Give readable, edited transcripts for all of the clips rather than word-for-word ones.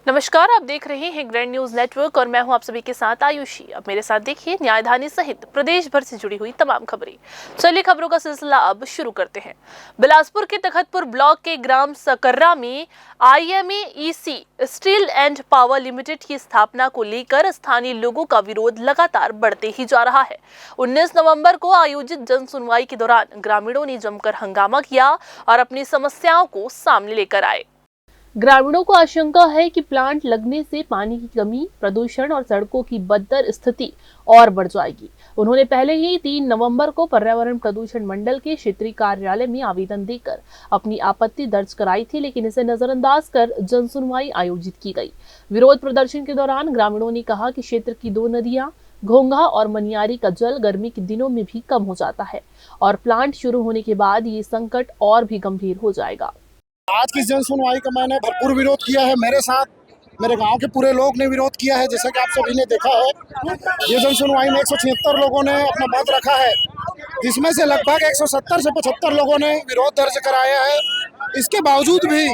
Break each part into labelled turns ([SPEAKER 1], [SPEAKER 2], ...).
[SPEAKER 1] नमस्कार, आप देख रहे हैं ग्रैंड न्यूज नेटवर्क और मैं हूं आप सभी के साथ आयुषी। अब मेरे साथ देखिए न्यायधानी सहित प्रदेश भर से जुड़ी हुई तमाम खबरें। चलिए खबरों का सिलसिला अब शुरू करते हैं। बिलासपुर के तखतपुर ब्लॉक के ग्राम सकर्रा में IMAEC steel and power limited की स्थापना को लेकर स्थानीय लोगों का विरोध लगातार बढ़ते ही जा रहा है। 19 नवंबर को आयोजित जन सुनवाई के दौरान ग्रामीणों ने जमकर हंगामा किया और अपनी समस्याओं को सामने लेकर आए। ग्रामीणों को आशंका है कि प्लांट लगने से पानी की कमी, प्रदूषण और सड़कों की बदतर स्थिति और बढ़ जाएगी। उन्होंने पहले ही 3 नवंबर को पर्यावरण प्रदूषण मंडल के क्षेत्रीय कार्यालय में आवेदन देकर अपनी आपत्ति दर्ज कराई थी, लेकिन इसे नजरअंदाज कर जन सुनवाई आयोजित की गई। विरोध प्रदर्शन के दौरान ग्रामीणों ने कहा कि क्षेत्र की 2 नदियां घोंघा और मनियारी का जल गर्मी के दिनों में भी कम हो जाता है और प्लांट शुरू होने के बाद ये संकट और भी गंभीर हो जाएगा।
[SPEAKER 2] आज की जन सुनवाई का मैंने भरपूर विरोध किया है। मेरे साथ मेरे गांव के पूरे लोग ने विरोध किया है। जैसा कि आप सभी ने देखा है, ये जन सुनवाई में 176 लोगों ने अपना मत रखा है, जिसमें से लगभग 170 से 75 लोगों ने विरोध दर्ज कराया है। इसके बावजूद भी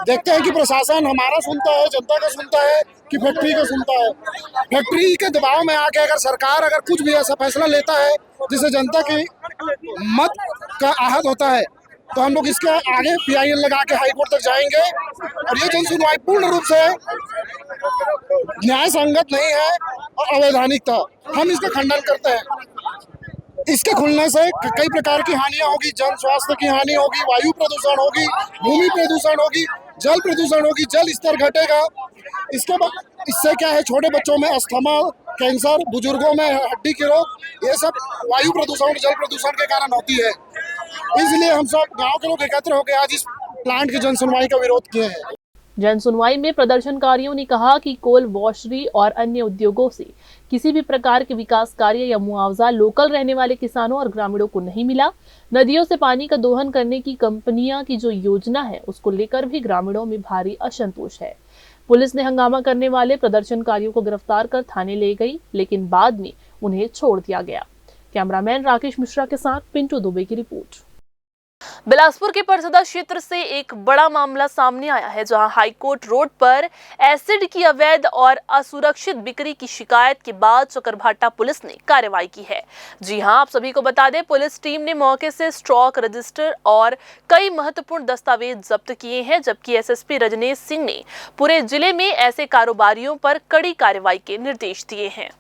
[SPEAKER 2] देखते हैं कि प्रशासन हमारा सुनता है, जनता का सुनता है कि फैक्ट्री का सुनता है। फैक्ट्री के दबाव में आके अगर सरकार कुछ भी ऐसा फैसला लेता है जिससे जनता की मत का आहत होता है, तो हम लोग इसके आगे PIL लगा के हाई कोर्ट तक जाएंगे। और ये जन सुनवाई पूर्ण रूप से न्याय संगत नहीं है और अवैधानिक था। हम इसका खंडन करते हैं। इसके खुलने से कई प्रकार की हानियां होगी। जन स्वास्थ्य की हानि होगी, वायु प्रदूषण होगी, भूमि प्रदूषण होगी, जल प्रदूषण होगी, जल स्तर घटेगा। इसके बाद इससे क्या है, छोटे बच्चों में अस्थमा, कैंसर, बुजुर्गों में हड्डी के रोग, ये सब वायु प्रदूषण और जल प्रदूषण के कारण होती है। इसलिए हम सब गांव के लोग एकत्र होकर आज इस प्लांट की जन सुनवाई का विरोध किए हैं।
[SPEAKER 1] जन सुनवाई में प्रदर्शनकारियों ने कहा कि कोल वॉशरी और अन्य उद्योगों से किसी भी प्रकार के विकास कार्य या मुआवजा लोकल रहने वाले किसानों और ग्रामीणों को नहीं मिला। नदियों से पानी का दोहन करने की कंपनियां की जो योजना है, उसको लेकर भी ग्रामीणों में भारी असंतोष है। पुलिस ने हंगामा करने वाले प्रदर्शनकारियों को गिरफ्तार कर थाने ले गई, लेकिन बाद में उन्हें छोड़ दिया गया। कैमरामैन राकेश मिश्रा के साथ पिंटू दुबे की रिपोर्ट। बिलासपुर के परसदा क्षेत्र से एक बड़ा मामला सामने आया है, जहां हाईकोर्ट रोड पर एसिड की अवैध और असुरक्षित बिक्री की शिकायत के बाद चकरभाटा पुलिस ने कार्रवाई की है। जी हां, आप सभी को बता दें, पुलिस टीम ने मौके से स्टॉक रजिस्टर और कई महत्वपूर्ण दस्तावेज जब्त किए हैं, जबकि SSP रजनीश सिंह ने पूरे जिले में ऐसे कारोबारियों पर कड़ी कार्रवाई के निर्देश दिए हैं।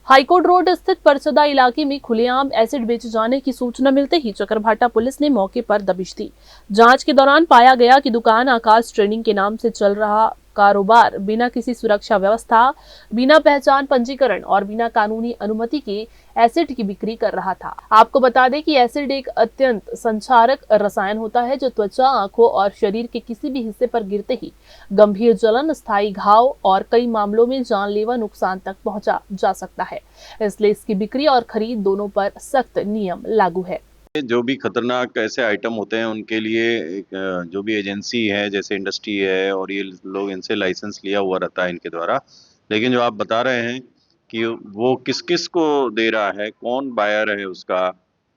[SPEAKER 1] हाईकोर्ट रोड स्थित परसदा इलाके में खुलेआम एसिड बेचे जाने की सूचना मिलते ही चकरभाटा पुलिस ने मौके पर दबिश दी। जांच के दौरान पाया गया कि दुकान आकाश ट्रेडिंग के नाम से चल रहा कारोबार बिना किसी सुरक्षा व्यवस्था, बिना पहचान पंजीकरण और बिना कानूनी अनुमति के एसिड की बिक्री कर रहा था। आपको बता दें कि एसिड एक अत्यंत संक्षारक रसायन होता है, जो त्वचा, आंखों और शरीर के किसी भी हिस्से पर गिरते ही गंभीर जलन, स्थायी घाव और कई मामलों में जानलेवा नुकसान तक पहुंचा जा सकता है। इसलिए इसकी बिक्री और खरीद दोनों पर सख्त नियम लागू है।
[SPEAKER 3] जो भी खतरनाक ऐसे आइटम होते हैं उनके लिए जो भी एजेंसी है, जैसे इंडस्ट्री है, और ये लोग इनसे लाइसेंस लिया हुआ रहता है इनके द्वारा। लेकिन जो आप बता रहे हैं कि वो किस किस को दे रहा है, कौन बायर है उसका,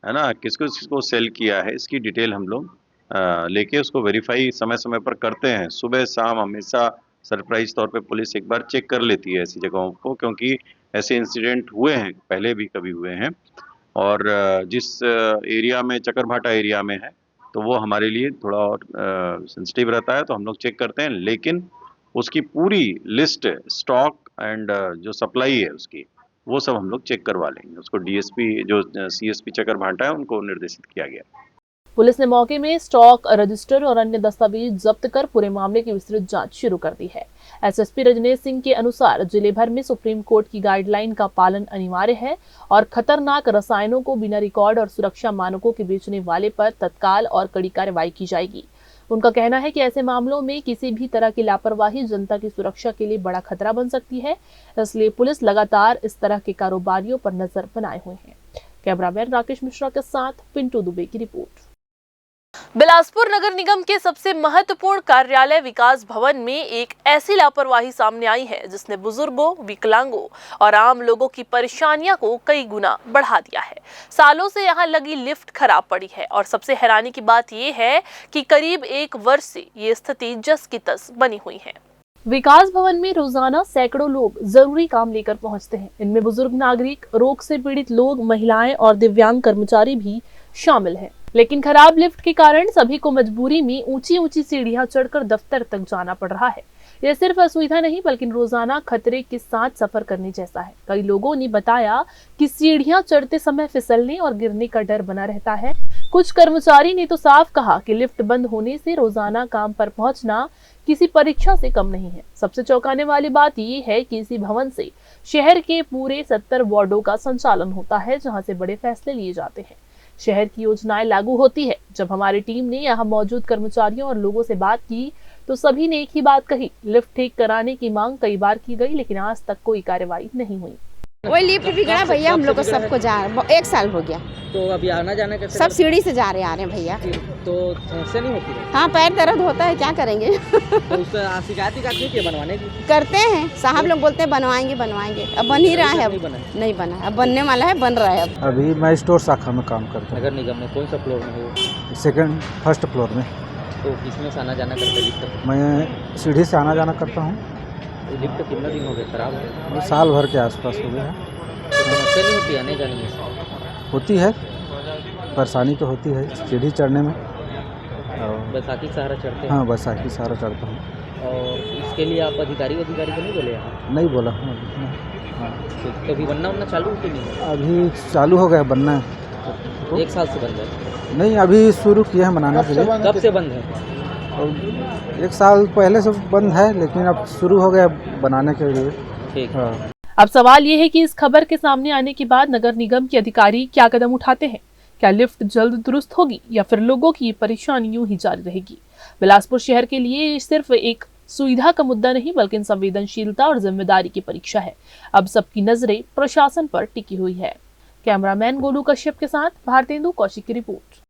[SPEAKER 3] है ना, किसको किसको सेल किया है, इसकी डिटेल हम लोग लेके उसको वेरीफाई समय समय पर करते हैं। सुबह शाम हमेशा सरप्राइज तौर पे पुलिस एक बार चेक कर लेती है ऐसी जगहों को, क्योंकि ऐसे इंसिडेंट हुए हैं, पहले भी कभी हुए हैं। और जिस एरिया में चकरभाटा एरिया में है, तो वो हमारे लिए थोड़ा और सेंसिटिव रहता है, तो हम लोग चेक करते हैं। लेकिन उसकी पूरी लिस्ट, स्टॉक एंड जो सप्लाई है उसकी, वो सब हम लोग चेक करवा लेंगे। उसको DSP जो CSP चकरभाटा है, उनको निर्देशित किया गया।
[SPEAKER 1] पुलिस ने मौके में स्टॉक रजिस्टर और अन्य दस्तावेज जब्त कर पूरे मामले की विस्तृत जांच शुरू कर दी है। SSP रजनीश सिंह के अनुसार जिले भर में सुप्रीम कोर्ट की गाइडलाइन का पालन अनिवार्य है और खतरनाक रसायनों को बिना रिकॉर्ड और सुरक्षा मानकों के बेचने वाले पर तत्काल और कड़ी कार्रवाई की जाएगी। उनका कहना है कि ऐसे मामलों में किसी भी तरह की लापरवाही जनता की सुरक्षा के लिए बड़ा खतरा बन सकती है, इसलिए पुलिस लगातार इस तरह के कारोबारियों पर नजर बनाए हुए है। कैमरामैन राकेश मिश्रा के साथ पिंटू दुबे की रिपोर्ट। बिलासपुर नगर निगम के सबसे महत्वपूर्ण कार्यालय विकास भवन में एक ऐसी लापरवाही सामने आई है, जिसने बुजुर्गों, विकलांगों और आम लोगों की परेशानियां को कई गुना बढ़ा दिया है। सालों से यहां लगी लिफ्ट खराब पड़ी है और सबसे हैरानी की बात यह है कि करीब 1 वर्ष से ये स्थिति जस की तस बनी हुई है। विकास भवन में रोजाना सैकड़ों लोग जरूरी काम लेकर पहुंचते हैं। इनमें बुजुर्ग नागरिक, रोग से पीड़ित लोग, महिलाएं और दिव्यांग कर्मचारी भी शामिल हैं। लेकिन खराब लिफ्ट के कारण सभी को मजबूरी में ऊंची ऊंची सीढ़ियां चढ़कर दफ्तर तक जाना पड़ रहा है। यह सिर्फ असुविधा नहीं बल्कि रोजाना खतरे के साथ सफर करने जैसा है। कई लोगों ने बताया कि सीढ़ियां चढ़ते समय फिसलने और गिरने का डर बना रहता है। कुछ कर्मचारी ने तो साफ कहा कि लिफ्ट बंद होने से रोजाना काम पर पहुंचना किसी परीक्षा से कम नहीं है। सबसे चौंकाने वाली बात यह है कि इसी भवन से शहर के पूरे 70 वार्डों का संचालन होता है, जहां से बड़े फैसले लिए जाते हैं, शहर की योजनाएं लागू होती है। जब हमारी टीम ने यहाँ मौजूद कर्मचारियों और लोगों से बात की तो सभी ने एक ही बात कही, लिफ्ट ठीक कराने की मांग कई बार की गई लेकिन आज तक कोई कार्रवाई नहीं हुई।
[SPEAKER 4] वही लिफ्ट बिगड़ा भैया, हम लोग को सबको जा 1 साल हो गया।
[SPEAKER 5] तो अभी आना जाना कैसे?
[SPEAKER 4] सब सीढ़ी से जा रहे आ रहे हैं भैया।
[SPEAKER 5] तो समस्या नहीं होती है?
[SPEAKER 4] हाँ, पैर दर्द होता है, क्या करेंगे।
[SPEAKER 5] तो उस पर शिकायत करती है बनवाने की?
[SPEAKER 4] करते हैं, साहब लोग बोलते हैं बनवाएंगे बनवाएंगे, अब बन ही रहा है। अब नहीं बना, अब बनने वाला है, बन रहा है। अब
[SPEAKER 6] अभी मैं स्टोर शाखा में काम करता हूँ।
[SPEAKER 5] नगर निगम में कौन सा फ्लोर में हो?
[SPEAKER 6] फर्स्ट फ्लोर में।
[SPEAKER 5] तो किसमें से आना जाना करते लिफ्ट?
[SPEAKER 6] मैं सीढ़ी से आना जाना करता हूँ।
[SPEAKER 5] तो लिफ्ट कितना दिन हो गया खराब है?
[SPEAKER 6] साल भर के आसपास हो गया है।
[SPEAKER 5] तो समस्या नहीं होती आने जाने में?
[SPEAKER 6] होती है, परेशानी तो होती है सीढ़ी चढ़ने में।
[SPEAKER 5] बैसाखी सहारा चढ़ते हैं?
[SPEAKER 6] हाँ, बैसाखी सहारा चढ़ता हूँ।
[SPEAKER 5] और इसके लिए आप अधिकारी को नहीं बोले यहाँ?
[SPEAKER 6] नहीं बोला।
[SPEAKER 5] हाँ, तो अभी बनना चालू कि नहीं?
[SPEAKER 6] अभी चालू हो गया बनना।
[SPEAKER 5] 1 साल से बंद है?
[SPEAKER 6] नहीं, अभी शुरू किए हैं बनाने के लिए।
[SPEAKER 5] कब से बंद है?
[SPEAKER 6] और 1 साल पहले से बंद है, लेकिन अब शुरू हो गया बनाने के लिए।
[SPEAKER 5] ठीक।
[SPEAKER 6] हाँ।
[SPEAKER 1] अब सवाल ये है कि इस खबर के सामने आने के बाद नगर निगम के अधिकारी क्या कदम उठाते हैं। क्या लिफ्ट जल्द दुरुस्त होगी या फिर लोगों की परेशानी यूं ही जारी रहेगी। बिलासपुर शहर के लिए सिर्फ एक सुविधा का मुद्दा नहीं बल्कि संवेदनशीलता और जिम्मेदारी की परीक्षा है। अब सबकी नजरें प्रशासन पर टिकी हुई है। कैमरामैन गोलू कश्यप के साथ भारतेंदु कौशिक की रिपोर्ट।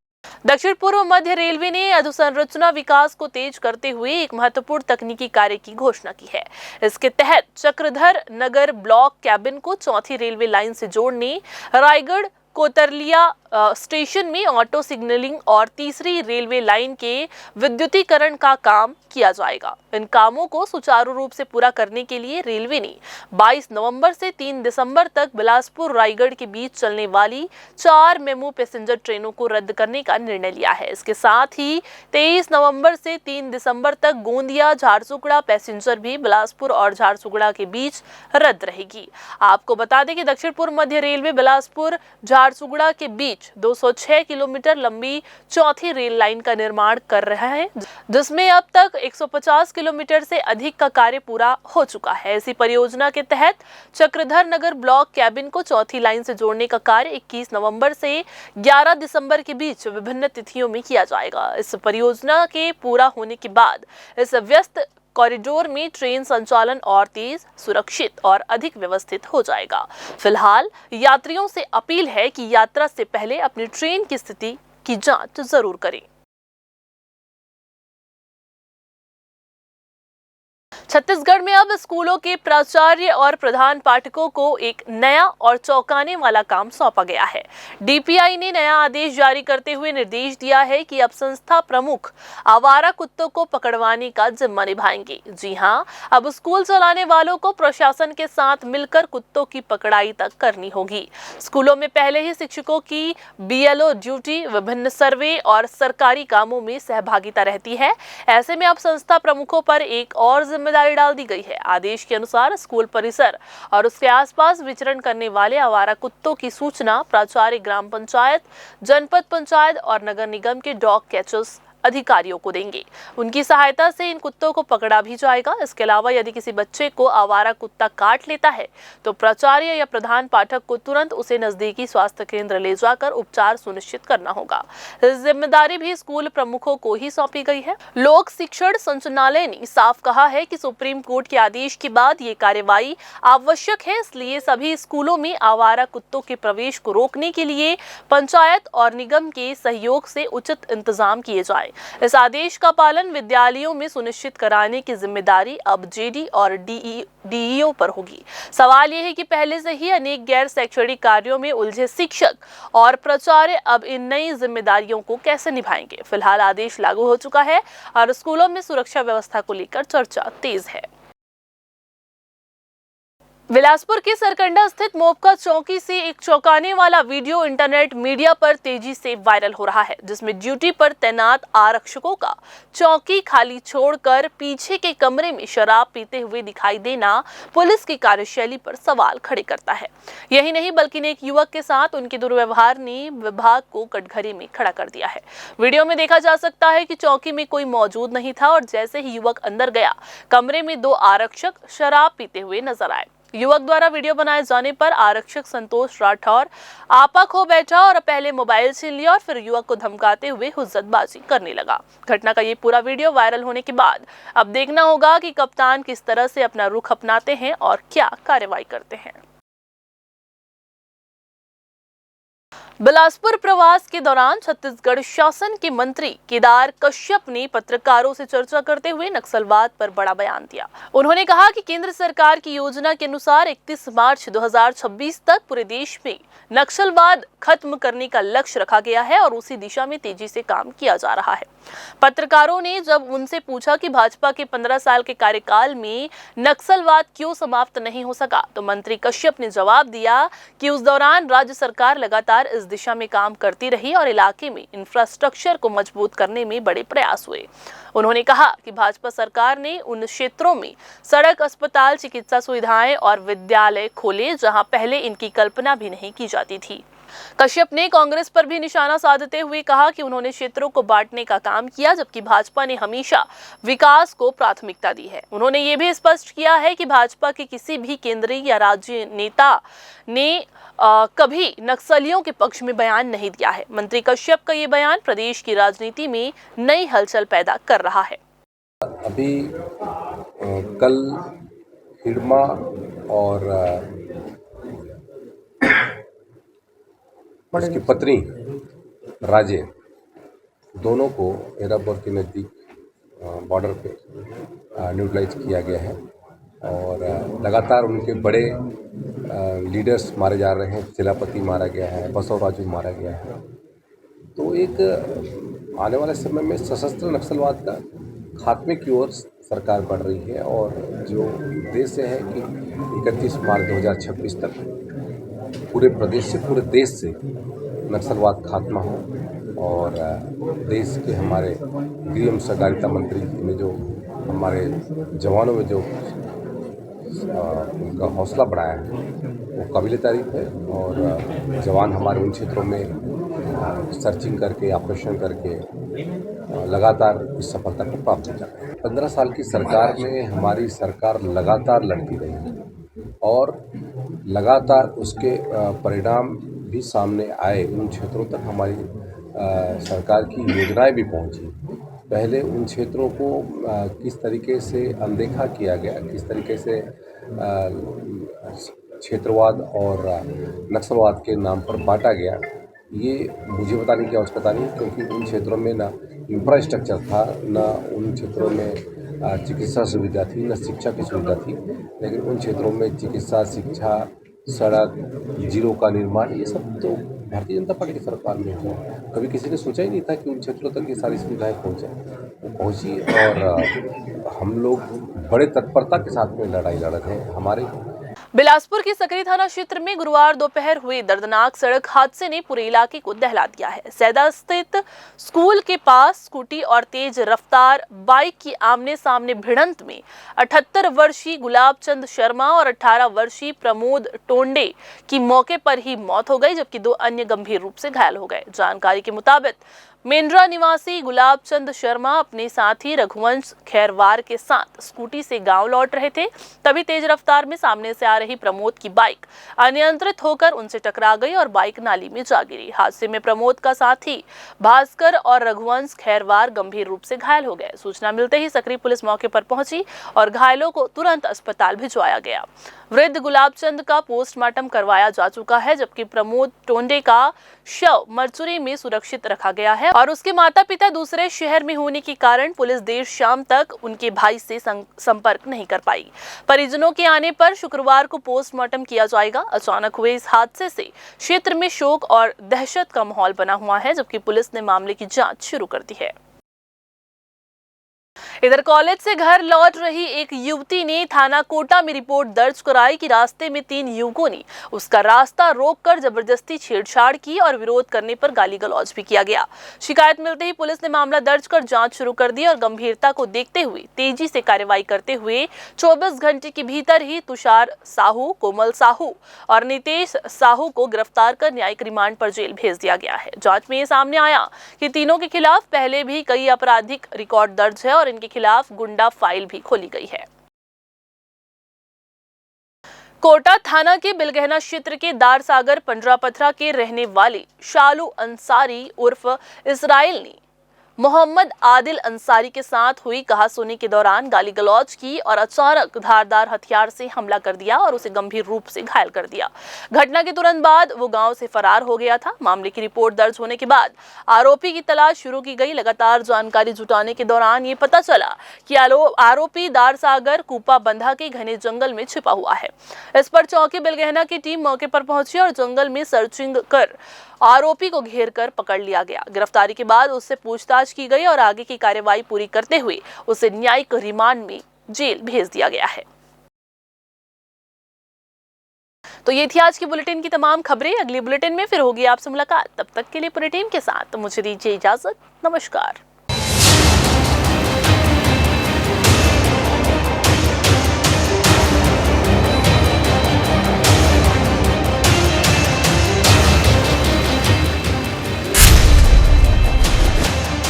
[SPEAKER 1] दक्षिण पूर्व मध्य रेलवे ने अधोसंरचना विकास को तेज करते हुए एक महत्वपूर्ण तकनीकी कार्य की घोषणा की है। इसके तहत चक्रधर नगर ब्लॉक कैबिन को चौथी रेलवे लाइन से जोड़ने रायगढ़ कोतरलिया स्टेशन में ऑटो सिग्नलिंग और तीसरी रेलवे लाइन के विद्युतीकरण का काम किया जाएगा। इन कामों को सुचारू रूप से पूरा करने के लिए रेलवे ने 22 नवंबर से 3 दिसंबर तक बिलासपुर रायगढ़ के बीच चलने वाली 4 मेमू पैसेंजर ट्रेनों को रद्द करने का निर्णय लिया है। इसके साथ ही 23 नवंबर से 3 दिसंबर तक गोंदिया झारसुगड़ा पैसेंजर भी बिलासपुर और झारसुगड़ा के बीच रद्द रहेगी। आपको बता दें कि दक्षिण पूर्व मध्य रेलवे बिलासपुर झारसुगड़ा के बीच 206 किलोमीटर लंबी चौथी रेल लाइन का निर्माण कर रहा है, जिसमें अब तक 150 किलोमीटर से अधिक का कार्य पूरा हो चुका है। इसी परियोजना के तहत चक्रधर नगर ब्लॉक कैबिन को चौथी लाइन से जोड़ने का कार्य 21 नवंबर से 11 दिसंबर के बीच विभिन्न तिथियों में किया जाएगा। इस परियोजना के पूरा होने के बाद इस व्यस्त कॉरिडोर में ट्रेन संचालन और तेज, सुरक्षित और अधिक व्यवस्थित हो जाएगा। फिलहाल यात्रियों से अपील है कि यात्रा से पहले अपनी ट्रेन की स्थिति की जांच जरूर करें। छत्तीसगढ़ में अब स्कूलों के प्राचार्य और प्रधान पाठकों को एक नया और चौंकाने वाला काम सौंपा गया है। डीपीआई ने नया आदेश जारी करते हुए निर्देश दिया है कि अब संस्था प्रमुख आवारा कुत्तों को पकड़वाने का जिम्मा निभाएंगे। जी हां, अब स्कूल चलाने वालों को प्रशासन के साथ मिलकर कुत्तों की पकड़ाई तक करनी होगी। स्कूलों में पहले ही शिक्षकों की बीएलओ ड्यूटी, विभिन्न सर्वे और सरकारी कामों में सहभागिता रहती है। ऐसे में अब संस्था प्रमुखों पर एक और जिम्मेदारी डाल दी गई है। आदेश के अनुसार स्कूल परिसर और उसके आसपास विचरण करने वाले आवारा कुत्तों की सूचना प्राचार्य, ग्राम पंचायत, जनपद पंचायत और नगर निगम के डॉग कैचर्स अधिकारियों को देंगे। उनकी सहायता से इन कुत्तों को पकड़ा भी जाएगा। इसके अलावा यदि किसी बच्चे को आवारा कुत्ता काट लेता है तो प्राचार्य या प्रधान पाठक को तुरंत उसे नजदीकी स्वास्थ्य केंद्र ले जाकर उपचार सुनिश्चित करना होगा। जिम्मेदारी भी स्कूल प्रमुखों को ही सौंपी गई है। लोक शिक्षण संचालनालय ने साफ कहा है कि सुप्रीम कोर्ट के आदेश के बाद ये कार्यवाही आवश्यक है, इसलिए सभी स्कूलों में आवारा कुत्तों के प्रवेश को रोकने के लिए पंचायत और निगम के सहयोग से उचित इंतजाम किए जाए। इस आदेश का पालन विद्यालयों में सुनिश्चित कराने की जिम्मेदारी अब जेडी और डीईओ पर होगी। सवाल यह है कि पहले से ही अनेक गैर शैक्षणिक कार्यों में उलझे शिक्षक और प्राचार्य अब इन नई जिम्मेदारियों को कैसे निभाएंगे। फिलहाल आदेश लागू हो चुका है और स्कूलों में सुरक्षा व्यवस्था को लेकर चर्चा तेज है। बिलासपुर के सरकंडा स्थित मोपका चौकी से एक चौंकाने वाला वीडियो इंटरनेट मीडिया पर तेजी से वायरल हो रहा है, जिसमें ड्यूटी पर तैनात आरक्षकों का चौकी खाली छोड़कर पीछे के कमरे में शराब पीते हुए दिखाई देना पुलिस की कार्यशैली पर सवाल खड़े करता है। यही नहीं बल्कि एक युवक के साथ उनके दुर्व्यवहार ने विभाग को कटघरे में खड़ा कर दिया है। वीडियो में देखा जा सकता है कि चौकी में कोई मौजूद नहीं था और जैसे ही युवक अंदर गया, कमरे में 2 आरक्षक शराब पीते हुए नजर आए। युवक द्वारा वीडियो बनाए जाने पर आरक्षक संतोष राठौर आपा खो बैठा और पहले मोबाइल छीन लिया और फिर युवक को धमकाते हुए हुज्जतबाजी करने लगा। घटना का ये पूरा वीडियो वायरल होने के बाद अब देखना होगा कि कप्तान किस तरह से अपना रुख अपनाते हैं और क्या कार्रवाई करते हैं। बिलासपुर प्रवास के दौरान छत्तीसगढ़ शासन के मंत्री केदार कश्यप ने पत्रकारों से चर्चा करते हुए नक्सलवाद पर बड़ा बयान दिया। उन्होंने कहा कि केंद्र सरकार की योजना के अनुसार 31 मार्च 2026 तक पूरे देश में नक्सलवाद खत्म करने का लक्ष्य रखा गया है और उसी दिशा में तेजी से काम किया जा रहा है। पत्रकारों ने जब उनसे पूछा कि भाजपा के 15 साल के कार्यकाल में नक्सलवाद क्यों समाप्त नहीं हो सका, तो मंत्री कश्यप ने जवाब दिया कि उस दौरान राज्य सरकार लगातार इस दिशा में काम करती रही और इलाके में इंफ्रास्ट्रक्चर को मजबूत करने में बड़े प्रयास हुए। उन्होंने कहा कि भाजपा सरकार ने उन क्षेत्रों में सड़क, अस्पताल, चिकित्सा सुविधाएं और विद्यालय खोले जहां पहले इनकी कल्पना भी नहीं की जाती थी। कश्यप ने कांग्रेस पर भी निशाना साधते हुए कहा कि उन्होंने क्षेत्रों को बांटने का काम किया, जबकि भाजपा ने हमेशा विकास को प्राथमिकता दी है। उन्होंने ये भी स्पष्ट किया है कि भाजपा के किसी भी केंद्रीय या राज्य नेता ने कभी नक्सलियों के पक्ष में बयान नहीं दिया है। मंत्री कश्यप का ये बयान प्रदेश की राजनीति में नई हलचल पैदा कर रहा है।
[SPEAKER 7] अभी कल हिडमा और उसकी पत्नी राजे दोनों को एराबोर के नज़दीक बॉर्डर पे न्यूट्रलाइज किया गया है और लगातार उनके बड़े लीडर्स मारे जा रहे हैं। सेनापति मारा गया है, बसवराजू मारा गया है। तो एक आने वाले समय में सशस्त्र नक्सलवाद का खात्मे की ओर सरकार बढ़ रही है और जो उद्देश्य है कि 31 मार्च 2026 तक पूरे प्रदेश से, पूरे देश से नक्सलवाद खात्मा हो और देश के हमारे गृह एवं सहकारिता मंत्री ने जो हमारे जवानों में जो उनका हौसला बढ़ाया है वो काबिल तारीफ है और जवान हमारे उन क्षेत्रों में सर्चिंग करके, ऑपरेशन करके लगातार इस सफलता को प्राप्त कर रहे हैं। 15 साल की सरकार में हमारी सरकार लगातार लड़ती रही और लगातार उसके परिणाम भी सामने आए। उन क्षेत्रों तक हमारी सरकार की योजनाएं भी पहुंची। पहले उन क्षेत्रों को किस तरीके से अनदेखा किया गया, किस तरीके से क्षेत्रवाद और नक्सलवाद के नाम पर बांटा गया, ये मुझे बताने की आवश्यकता नहीं, क्योंकि उन क्षेत्रों में ना इंफ्रास्ट्रक्चर था, ना उन क्षेत्रों में चिकित्सा सुविधा थी, ना शिक्षा की सुविधा थी। लेकिन उन क्षेत्रों में चिकित्सा, शिक्षा, सड़क, झीलों का निर्माण, ये सब तो भारतीय जनता पार्टी की सरकार में हुआ। कभी किसी ने सोचा ही नहीं था कि उन क्षेत्रों तक ये सारी सुविधाएं पहुँची और हम लोग बड़े तत्परता के साथ में लड़ाई लड़ रहे हैं। हमारे
[SPEAKER 1] बिलासपुर के सकरी थाना क्षेत्र में गुरुवार दोपहर हुए दर्दनाक सड़क हादसे ने पूरे इलाके को दहला दिया है। सैदा स्थित स्कूल के पास स्कूटी और तेज रफ्तार बाइक की आमने सामने भिड़ंत में 78 वर्षीय गुलाबचंद शर्मा और 18 वर्षीय प्रमोद टोंडे की मौके पर ही मौत हो गई, जबकि 2 अन्य गंभीर रूप से घायल हो गए। जानकारी के मुताबिक मेंड्रा निवासी गुलाबचंद शर्मा अपने साथी रघुवंश खैरवार के साथ स्कूटी से गांव लौट रहे थे। तभी तेज रफ्तार में सामने से आ रही प्रमोद की बाइक अनियंत्रित होकर उनसे टकरा गई और बाइक नाली में जा गिरी। हादसे में प्रमोद का साथी भास्कर और रघुवंश खैरवार गंभीर रूप से घायल हो गए। सूचना मिलते ही सकरी पुलिस मौके पर पहुंची और घायलों को तुरंत अस्पताल भिजवाया गया। वृद्ध गुलाबचंद का पोस्टमार्टम करवाया जा चुका है, जबकि प्रमोद टोंडे का शव मरचुरी में सुरक्षित रखा गया है और उसके माता पिता दूसरे शहर में होने के कारण पुलिस देर शाम तक उनके भाई से संपर्क नहीं कर पाई। परिजनों के आने पर शुक्रवार को पोस्टमार्टम किया जाएगा। अचानक हुए इस हादसे से क्षेत्र में शोक और दहशत का माहौल बना हुआ है, जबकि पुलिस ने मामले की जांच शुरू कर दी है। इधर कॉलेज से घर लौट रही एक युवती ने थाना कोटा में रिपोर्ट दर्ज कराई कि रास्ते में 3 युवकों ने उसका रास्ता रोककर जबरदस्ती छेड़छाड़ की और विरोध करने पर गाली गलौज भी किया गया। शिकायत मिलते ही पुलिस ने मामला दर्ज कर जांच शुरू कर दी और गंभीरता को देखते हुए तेजी से कार्रवाई करते हुए 24 घंटे के भीतर ही तुषार साहू, कोमल साहू और नितेश साहू को गिरफ्तार कर न्यायिक रिमांड पर जेल भेज दिया गया है। जांच में ये सामने आया कि तीनों के खिलाफ पहले भी कई आपराधिक रिकॉर्ड दर्ज है और इनके खिलाफ गुंडा फाइल भी खोली गई है। कोटा थाना के बिलगहना क्षेत्र के दारसागर पंजरापथरा के रहने वाले शालू अंसारी उर्फ इसराइल ने मोहम्मद आदिल अंसारी के साथ हुई कहासुनी के दौरान गाली गलौज की और अचानक धारदार हथियार से हमला कर दिया और उसे गंभीर रूप से घायल कर दिया। घटना के तुरंत बाद वो गांव से फरार हो गया था। मामले की रिपोर्ट दर्ज होने के बाद आरोपी की तलाश शुरू की गई। लगातार जानकारी जुटाने के दौरान ये पता चला कि आरोपी दारसागर कूपा बंधा के घने जंगल में छिपा हुआ है। इस पर चौकी बिलगहना की टीम मौके पर पहुंची और जंगल में सर्चिंग कर आरोपी को घेर कर पकड़ लिया गया। गिरफ्तारी के बाद उससे पूछताछ की गई और आगे की कार्यवाही पूरी करते हुए उसे न्यायिक रिमांड में जेल भेज दिया गया है। तो ये थी आज की बुलेटिन की तमाम खबरें। अगली बुलेटिन में फिर होगी आपसे मुलाकात। तब तक के लिए पूरी टीम के साथ मुझे दीजिए इजाजत। नमस्कार।